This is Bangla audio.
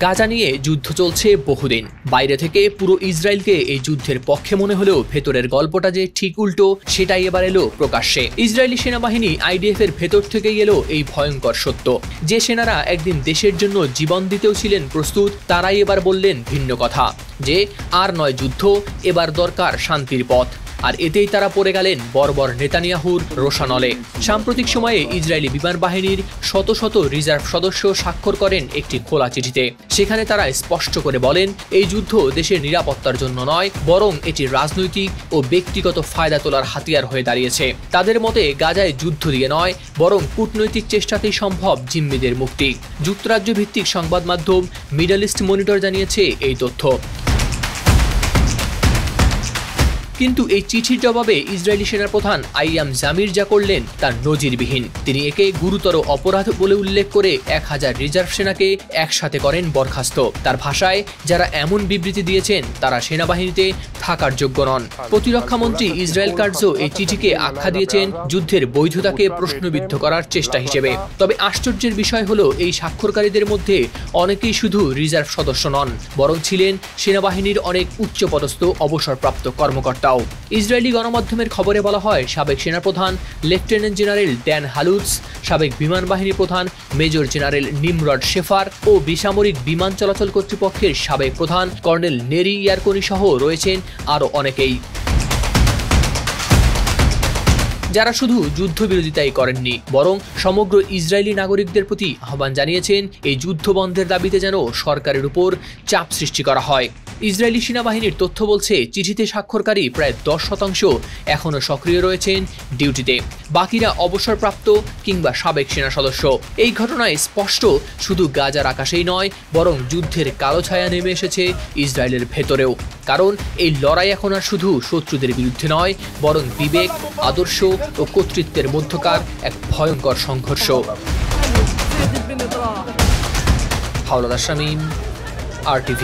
গাজা নিয়ে যুদ্ধ চলছে বহুদিন। বাইরে থেকে পুরো ইসরায়েলকে এই যুদ্ধের পক্ষে মনে হলেও ভেতরের গল্পটা যে ঠিক উল্টো সেটাই এবার এলো প্রকাশ্যে। ইসরায়েলি সেনাবাহিনী আইডিএফ এর ভেতর থেকেই এলো এই ভয়ঙ্কর সত্য। যে সেনারা একদিন দেশের জন্য জীবন দিতেও ছিলেন প্রস্তুত, তারাই এবার বললেন ভিন্ন কথা, যে আর নয় যুদ্ধ, এবার দরকার শান্তির পথ। আর এতেই তারা পড়ে গেলেন বর্বর নেতানিয়াহুর রোষানলে। সাম্প্রতিক সময়ে ইসরায়েলি বিমান বাহিনীর শত শত রিজার্ভ সদস্য স্বাক্ষর করেন একটি খোলা চিঠিতে। সেখানে তারা স্পষ্ট করে বলেন, এই যুদ্ধ দেশের নিরাপত্তার জন্য নয়, বরং এটি রাজনৈতিক ও ব্যক্তিগত ফায়দা তোলার হাতিয়ার হয়ে দাঁড়িয়েছে। তাদের মতে গাজায় যুদ্ধ দিয়ে নয়, বরং কূটনৈতিক চেষ্টাতেই সম্ভব জিম্মিদের মুক্তি। যুক্তরাজ্য ভিত্তিক সংবাদ মাধ্যম মিডল ইস্ট মনিটর জানিয়েছে এই তথ্য। কিন্তু এই চিঠির জবাবে ইসরায়েলি সেনাপ্রধান আইয়াম জামির যা করলেন তার নজিরবিহীন। তিনি একে গুরুতর অপরাধ বলে উল্লেখ করে 1000 রিজার্ভ সেনাকে একসাথে করেন বরখাস্ত। তার ভাষায়, যারা এমন বিবৃতি দিয়েছেন তারা সেনাবাহিনীতে থাকার যোগ্য নন। প্রতিরক্ষামন্ত্রী ইসরায়েল কার্জ এই চিঠিকে আখ্যা দিয়েছেন যুদ্ধের বৈধতাকে প্রশ্নবিদ্ধ করার চেষ্টা হিসেবে। তবে আশ্চর্যের বিষয় হলো, এই স্বাক্ষরকারীদের মধ্যে অনেকেই শুধু রিজার্ভ সদস্য নন, বরং ছিলেন সেনাবাহিনীর অনেক উচ্চপদস্থ অবসরপ্রাপ্ত কর্মকর্তা। ইসরায়েলি গণমাধ্যমের খবরে বলা হয়, সাবেক সেনাপ্রধান লেফটেন্যান্ট জেনারেল ড্যান হালুৎস, সাবেক বিমান বাহিনী প্রধান মেজর জেনারেল নিমরড শেফার ও বেসামরিক বিমান চলাচল কর্তৃপক্ষের সাবেক প্রধান কর্নেল নেরি ইয়ারকনি সহ রয়েছেন আরও অনেকেই, যারা শুধু যুদ্ধবিরোধিতাই করেননি, বরং সমগ্র ইসরায়েলি নাগরিকদের প্রতি আহ্বান জানিয়েছেন এই যুদ্ধ বন্ধের দাবিতে যেন সরকারের উপর চাপ সৃষ্টি করা হয়। ইসরায়েলি সেনাবাহিনীর তথ্য বলছে, চিঠিতে স্বাক্ষরকারী প্রায় 10% এখনও সক্রিয় রয়েছেন ডিউটিতে, বাকিরা অবসরপ্রাপ্ত কিংবা সাবেক সেনা সদস্য। এই ঘটনায় স্পষ্ট, শুধু গাজার আকাশেই নয়, বরং যুদ্ধের কালো ছায়া নেমে এসেছে ইসরায়েলের ভেতরেও। কারণ এই লড়াই এখন আর শুধু শত্রুদের বিরুদ্ধে নয়, বরং বিবেক, আদর্শ ও কর্তৃত্বের মধ্যকার এক ভয়ঙ্কর সংঘর্ষ। হাওলাদার শামীম, RTV।